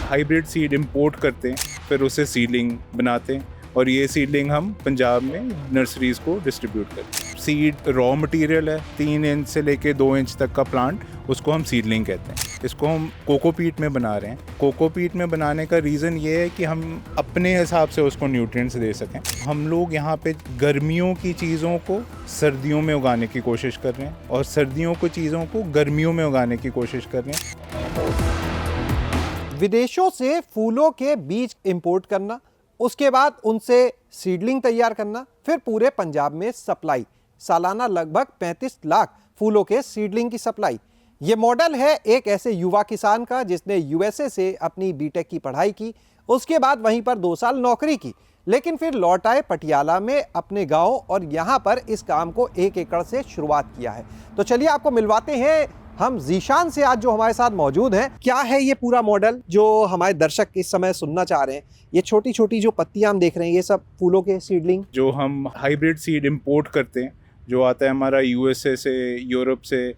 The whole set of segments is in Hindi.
हाइब्रिड सीड इंपोर्ट करते हैं, फिर उसे सीडलिंग बनाते हैं और ये सीडलिंग हम पंजाब में नर्सरीज़ को डिस्ट्रीब्यूट करते हैं। सीड रॉ मटेरियल है, 3 इंच से लेके 2 इंच तक का प्लांट, उसको हम सीडलिंग कहते हैं। इसको हम कोकोपीट में बना रहे हैं। कोकोपीट में बनाने का रीज़न ये है कि हम अपने हिसाब से उसको न्यूट्रिएंट्स दे सकें। हम लोग यहाँ पे गर्मियों की चीज़ों को सर्दियों में उगाने की कोशिश कर रहे हैं और सर्दियों की चीज़ों को गर्मियों में उगाने की कोशिश कर रहे हैं। विदेशों से फूलों के बीज इंपोर्ट करना, उसके बाद उनसे सीडलिंग तैयार करना, फिर पूरे पंजाब में सप्लाई, सालाना लगभग 35 लाख फूलों के सीडलिंग की सप्लाई। ये मॉडल है एक ऐसे युवा किसान का जिसने यूएसए से अपनी बीटेक की पढ़ाई की, उसके बाद वहीं पर 2 साल नौकरी की, लेकिन फिर लौट आए पटियाला में अपने गांव और यहां पर इस काम को 1 एकड़ से शुरुआत किया है। तो चलिए आपको मिलवाते हैं हम जीशान से आज जो हमारे साथ मौजूद हैं। क्या है ये पूरा मॉडल जो हमारे दर्शक इस समय सुनना चाह रहे हैं? ये छोटी छोटी जो पत्तियां हम देख रहे हैं, ये सब फूलों के सीडलिंग जो हम हाइब्रिड सीड इंपोर्ट करते हैं, जो आता है हमारा यूएसए से, यूरोप से,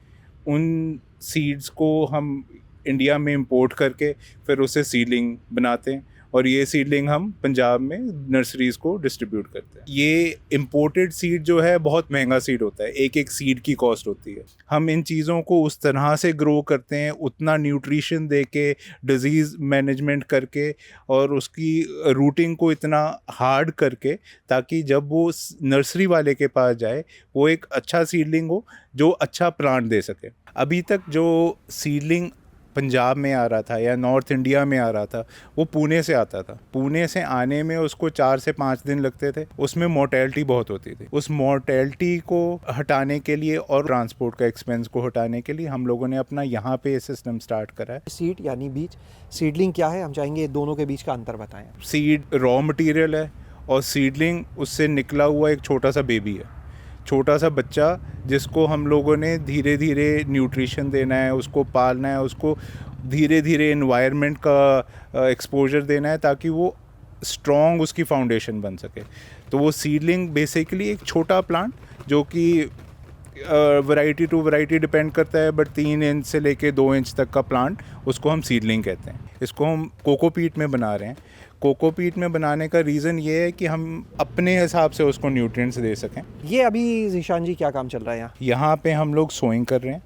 उन सीड्स को हम इंडिया में इंपोर्ट करके फिर उसे सीडलिंग बनाते हैं और ये सीडलिंग हम पंजाब में नर्सरीज़ को डिस्ट्रीब्यूट करते हैं। ये इंपोर्टेड सीड जो है बहुत महंगा सीड होता है, एक एक सीड की कॉस्ट होती है। हम इन चीज़ों को उस तरह से ग्रो करते हैं, उतना न्यूट्रिशन दे के, डिज़ीज़ मैनेजमेंट करके और उसकी रूटिंग को इतना हार्ड करके, ताकि जब वो नर्सरी वाले के पास जाए वो एक अच्छा सीडलिंग हो जो अच्छा प्लांट दे सके। अभी तक जो सीडलिंग पंजाब में आ रहा था या नॉर्थ इंडिया में आ रहा था वो पुणे से आता था। पुणे से आने में उसको 4 से 5 दिन लगते थे। उसमें मोर्टेलिटी बहुत होती थी। उस मोर्टेलिटी को हटाने के लिए और ट्रांसपोर्ट का एक्सपेंस को हटाने के लिए हम लोगों ने अपना यहाँ पे सिस्टम स्टार्ट करा है। सीड यानी बीज, सीडलिंग क्या है, हम चाहेंगे दोनों के बीच का अंतर बताएं। सीड रॉ मटेरियल है और सीडलिंग उससे निकला हुआ एक छोटा सा बेबी है, छोटा सा बच्चा, जिसको हम लोगों ने धीरे धीरे न्यूट्रिशन देना है, उसको पालना है, उसको धीरे धीरे एनवायरनमेंट का एक्सपोजर देना है ताकि वो स्ट्रॉन्ग उसकी फाउंडेशन बन सके। तो वो सीडलिंग बेसिकली एक छोटा प्लांट जो कि वैरायटी टू वैरायटी डिपेंड करता है, बट 3 इंच से लेके 2 इंच तक का प्लांट, उसको हम सीडलिंग कहते हैं। इसको हम कोकोपीट में बना रहे हैं। कोकोपीट में बनाने का रीज़न ये है कि हम अपने हिसाब से उसको न्यूट्रिएंट्स दे सकें। ये अभी जीशान जी क्या काम चल रहा है यहाँ? यहाँ पे हम लोग सोइंग कर रहे हैं।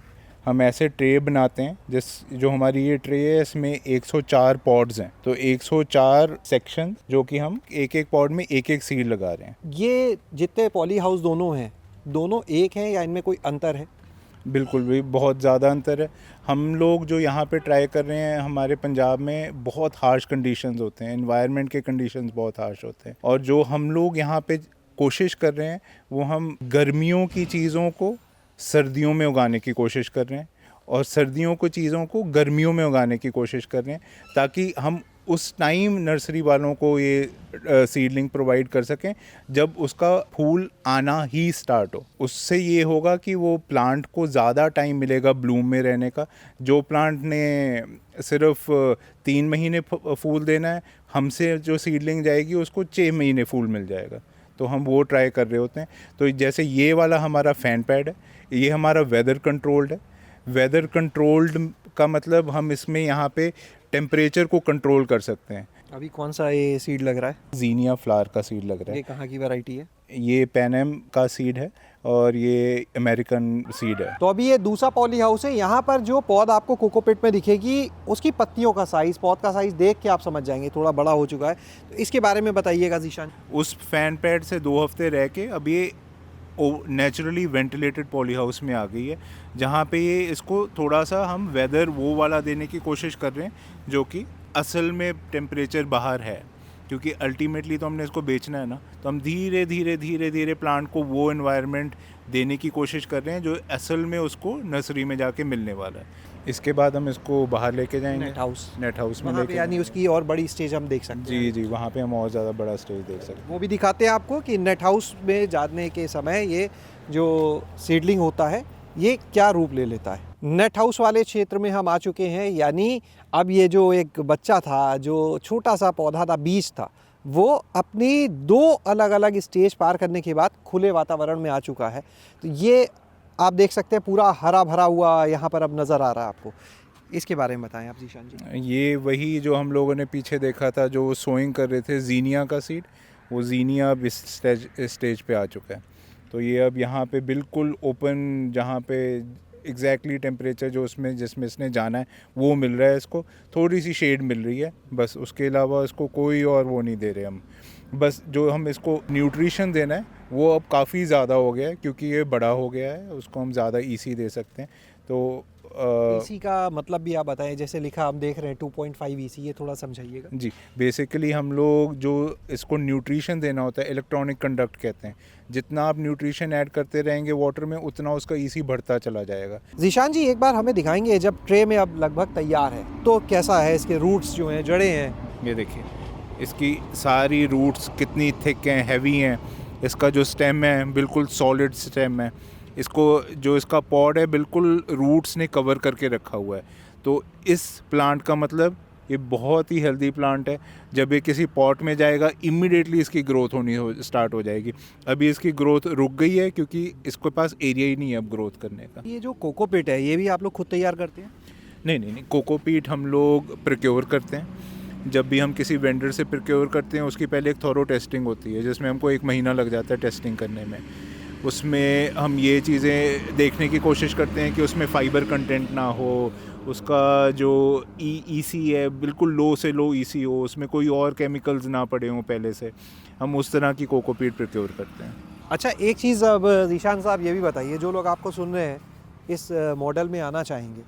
हम ऐसे ट्रे बनाते हैं जो हमारी ये ट्रे है, इसमें 104 पॉड्स हैं, तो 104 सेक्शन जो कि हम एक एक पॉड में एक एक सीड लगा रहे हैं। ये जितने पॉली हाउस दोनों हैं, दोनों एक हैं या इनमें कोई अंतर है? बिल्कुल भी बहुत ज़्यादा अंतर है। हम लोग जो यहाँ पे ट्राई कर रहे हैं, हमारे पंजाब में बहुत हार्श कंडीशंस होते हैं, एनवायरनमेंट के कंडीशंस बहुत हार्श होते हैं, और जो हम लोग यहाँ पे कोशिश कर रहे हैं वो हम गर्मियों की चीज़ों को सर्दियों में उगाने की कोशिश कर रहे हैं और सर्दियों को चीज़ों को गर्मियों में उगाने की कोशिश कर रहे हैं, ताकि हम उस टाइम नर्सरी वालों को ये सीडलिंग प्रोवाइड कर सकें जब उसका फूल आना ही स्टार्ट हो। उससे ये होगा कि वो प्लांट को ज़्यादा टाइम मिलेगा ब्लूम में रहने का। जो प्लांट ने सिर्फ 3 महीने फूल देना है, हमसे जो सीडलिंग जाएगी उसको 6 महीने फूल मिल जाएगा। तो हम वो ट्राई कर रहे होते हैं। तो जैसे ये वाला हमारा फैन पैड है, ये हमारा वेदर कंट्रोल्ड है। वेदर कंट्रोल्ड का मतलब हम इसमें यहाँ पे टेम्परेचर को कंट्रोल कर सकते हैं। अभी कौन सा ये सीड लग रहा है? जीनिया फ्लावर का सीड लग रहा है। ये कहाँ की वैरायटी है? ये पैनम का सीड है और ये अमेरिकन सीड है। तो अभी ये दूसरा पॉली हाउस है। यहाँ पर जो पौध आपको कोकोपीट में दिखेगी, उसकी पत्तियों का साइज, पौध का साइज देख के आप समझ जाएंगे थोड़ा बड़ा हो चुका है। तो इसके बारे में बताइएगा जीशान। उस फैन पैड से 2 हफ्ते रह के अब ये नेचुरली वेंटिलेटेड पॉली हाउस में आ गई है, जहाँ पे ये इसको थोड़ा सा हम वेदर वो वाला देने की कोशिश कर रहे हैं जो कि असल में टेम्परेचर बाहर है, क्योंकि अल्टीमेटली तो हमने इसको बेचना है ना। तो हम धीरे धीरे प्लांट को वो एनवायरनमेंट देने की कोशिश कर रहे हैं जो असल में उसको नर्सरी में जाके मिलने वाला है। इसके बाद हम इसको बाहर लेके जाएंगे नेट हाउस में लेके, यानी उसकी और बड़ी स्टेज हम देख सकते हैं। जी, वहाँ पे हम और ज़्यादा बड़ा स्टेज देख सकते हैं। वो भी दिखाते हैं आपको कि नेट हाउस में जाने के समय ये जो सीडलिंग होता है ये क्या रूप ले लेता है। नेट हाउस वाले क्षेत्र में हम आ चुके हैं, यानी अब ये जो एक बच्चा था, जो छोटा सा पौधा था, बीज था, वो अपनी 2 अलग अलग स्टेज पार करने के बाद खुले वातावरण में आ चुका है। तो ये आप देख सकते हैं पूरा हरा भरा हुआ यहाँ पर अब नज़र आ रहा है आपको। इसके बारे में बताएं आप जीशान जी। ये वही जो हम लोगों ने पीछे देखा था जो सोइंग कर रहे थे जीनिया का सीड, वो जीनिया अब इस स्टेज पे आ चुका है। तो ये अब यहाँ पे बिल्कुल ओपन, जहाँ पे एग्जैक्टली टेम्परेचर जो उसमें जिसमें इसने जाना है वो मिल रहा है इसको, थोड़ी सी शेड मिल रही है बस, उसके अलावा इसको कोई और वो नहीं दे रहे हम। बस जो हम इसको न्यूट्रिशन देना है वो अब काफ़ी ज़्यादा हो गया है क्योंकि ये बड़ा हो गया है, उसको हम ज़्यादा ईसी दे सकते हैं। तो ईसी का मतलब भी आप बताएं, जैसे लिखा हम देख रहे हैं 2.5 ईसी, ये थोड़ा समझाइएगा। जी, बेसिकली हम लोग जो इसको न्यूट्रिशन देना होता है, इलेक्ट्रॉनिक कंडक्ट कहते हैं, जितना आप न्यूट्रिशन ऐड करते रहेंगे वाटर में उतना उसका ईसी बढ़ता चला जाएगा। जीशान जी एक बार हमें दिखाएंगे, जब ट्रे में अब लगभग तैयार है तो कैसा है, इसके रूट्स जो हैं, जड़ें हैं? ये देखिए इसकी सारी रूट्स कितनी थिक हैं, हैवी हैं। इसका जो स्टेम है बिल्कुल सॉलिड स्टेम है। इसको जो इसका पॉड है बिल्कुल रूट्स ने कवर करके रखा हुआ है। तो इस प्लांट का मतलब ये बहुत ही हेल्दी प्लांट है। जब ये किसी पॉट में जाएगा इमीडिएटली इसकी ग्रोथ स्टार्ट हो जाएगी। अभी इसकी ग्रोथ रुक गई है क्योंकि इसके पास एरिया ही नहीं है अब ग्रोथ करने का। ये जो कोकोपीट है ये भी आप लोग खुद तैयार करते हैं? नहीं, कोकोपीट हम लोग प्रोक्योर करते हैं। जब भी हम किसी वेंडर से प्रोक्योर करते हैं उसकी पहले एक थॉरो टेस्टिंग होती है जिसमें हमको 1 महीना लग जाता है टेस्टिंग करने में। उसमें हम ये चीज़ें देखने की कोशिश करते हैं कि उसमें फ़ाइबर कंटेंट ना हो, उसका जो ईसी है बिल्कुल लो से लो ईसी हो, उसमें कोई और केमिकल्स ना पड़े हों पहले से। हम उस तरह की कोकोपीट प्रोक्योर करते हैं। अच्छा एक चीज़ अब जीशान साहब ये भी बताइए, जो लोग आपको सुन रहे हैं इस मॉडल में आना चाहेंगे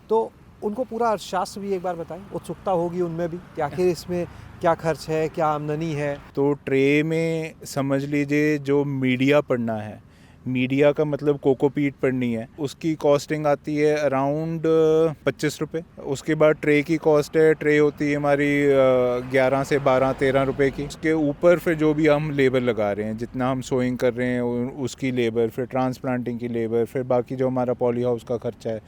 तो उनको पूरा अर्थशास्त्र भी एक बार बताएं, उत्सुकता होगी उनमें भी कि आखिर इसमें क्या खर्च है, क्या आमदनी है। तो ट्रे में समझ लीजिए जो मीडिया पड़ना है, मीडिया का मतलब कोकोपीट पड़नी है, उसकी कॉस्टिंग आती है अराउंड 25 रुपये। उसके बाद ट्रे की कॉस्ट है, ट्रे होती है हमारी 11 से 12-13 रुपये की। उसके ऊपर फिर जो भी हम लेबर लगा रहे हैं, जितना हम सोइंग कर रहे हैं उसकी लेबर, फिर ट्रांसप्लांटिंग की लेबर, फिर बाकी जो हमारा पॉली हाउस का खर्चा है,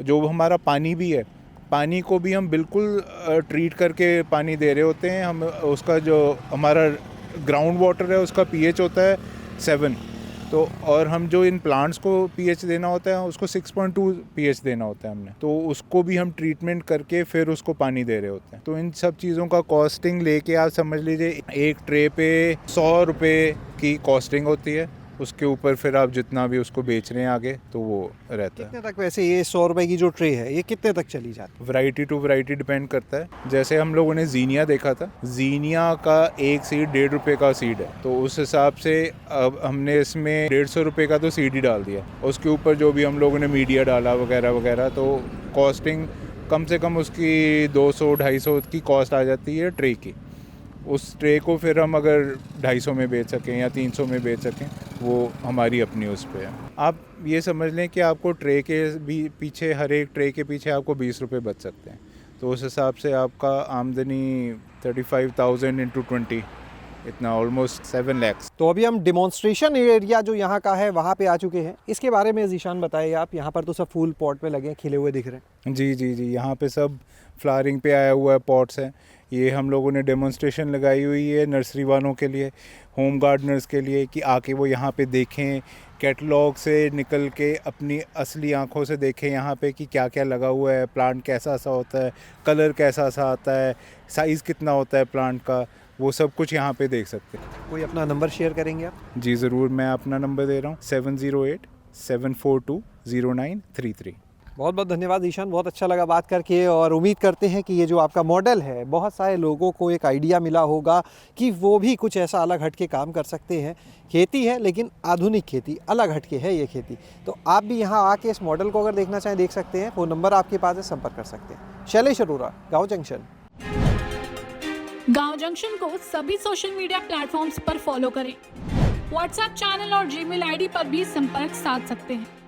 जो हमारा पानी भी है, पानी को भी हम बिल्कुल ट्रीट करके पानी दे रहे होते हैं। हम उसका जो हमारा ग्राउंड वाटर है उसका पीएच होता है 7, तो और हम जो इन प्लांट्स को पीएच देना होता है उसको 6.2 पीएच देना होता है हमने, तो उसको भी हम ट्रीटमेंट करके फिर उसको पानी दे रहे होते हैं। तो इन सब चीज़ों का कॉस्टिंग लेके आप समझ लीजिए एक ट्रे पे 100 रुपये की कॉस्टिंग होती है। उसके ऊपर फिर आप जितना भी उसको बेच रहे हैं आगे तो वो रहता है। कितने तक वैसे ये 100 रुपये की जो ट्रे है ये कितने तक चली जाती है? वैरायटी टू वैरायटी डिपेंड करता है। जैसे हम लोगों ने जीनिया देखा था, जीनिया का एक सीड 1.5 रुपये का सीड है, तो उस हिसाब से अब हमने इसमें 150 रुपये का तो सीड ही डाल दिया। उसके ऊपर जो भी हम लोगों ने मीडिया डाला वगैरह वगैरह, तो कॉस्टिंग कम से कम उसकी 200-250 की कॉस्ट आ जाती है ट्रे की। उस ट्रे को फिर हम अगर 250 में बेच सकें या 300 में बेच सकें वो हमारी अपनी उस पे है। आप ये समझ लें कि आपको ट्रे के भी पीछे, हर एक ट्रे के पीछे आपको 20 रुपये बच सकते हैं। तो उस हिसाब से आपका आमदनी 35,000 इंटू 20, इतना ऑलमोस्ट 7 lakhs। तो अभी हम डिमॉन्स्ट्रेशन एरिया जो यहाँ का है वहाँ पे आ चुके हैं। इसके बारे में जीशान बताइए आप। यहाँ पर तो सब फूल पॉट में लगे हैं, खिले हुए दिख रहे हैं। जी, यहाँ पे सब फ्लावरिंग पे आया हुआ है, पॉट्स हैं। ये हम लोगों ने डेमोन्स्ट्रेशन लगाई हुई है नर्सरी वालों के लिए, होम गार्डनर्स के लिए, कि आके वो यहाँ पे देखें, कैटलॉग से निकल के अपनी असली आंखों से देखें यहाँ पे कि क्या क्या लगा हुआ है, प्लांट कैसा सा होता है, कलर कैसा सा आता है, साइज़ कितना होता है प्लांट का, वो सब कुछ यहाँ पे देख सकते हैं। कोई अपना नंबर शेयर करेंगे आप? जी ज़रूर, मैं अपना नंबर दे रहा हूँ 7087420933। बहुत बहुत धन्यवाद ईशान, बहुत अच्छा लगा बात करके, और उम्मीद करते हैं कि ये जो आपका मॉडल है बहुत सारे लोगों को एक आइडिया मिला होगा कि वो भी कुछ ऐसा अलग हटके काम कर सकते हैं। खेती है लेकिन आधुनिक खेती, अलग हटके है ये खेती। तो आप भी यहाँ आके इस मॉडल को अगर देखना चाहें देख सकते हैं। फ़ोन नंबर आपके पास है, संपर्क कर सकते हैं। शैलेश अरोरा, गाँव जंक्शन। गाँव जंक्शन को सभी सोशल मीडिया प्लेटफॉर्म्स पर फॉलो करें। व्हाट्सएप चैनल और जीमेल आईडी पर भी संपर्क साध सकते हैं।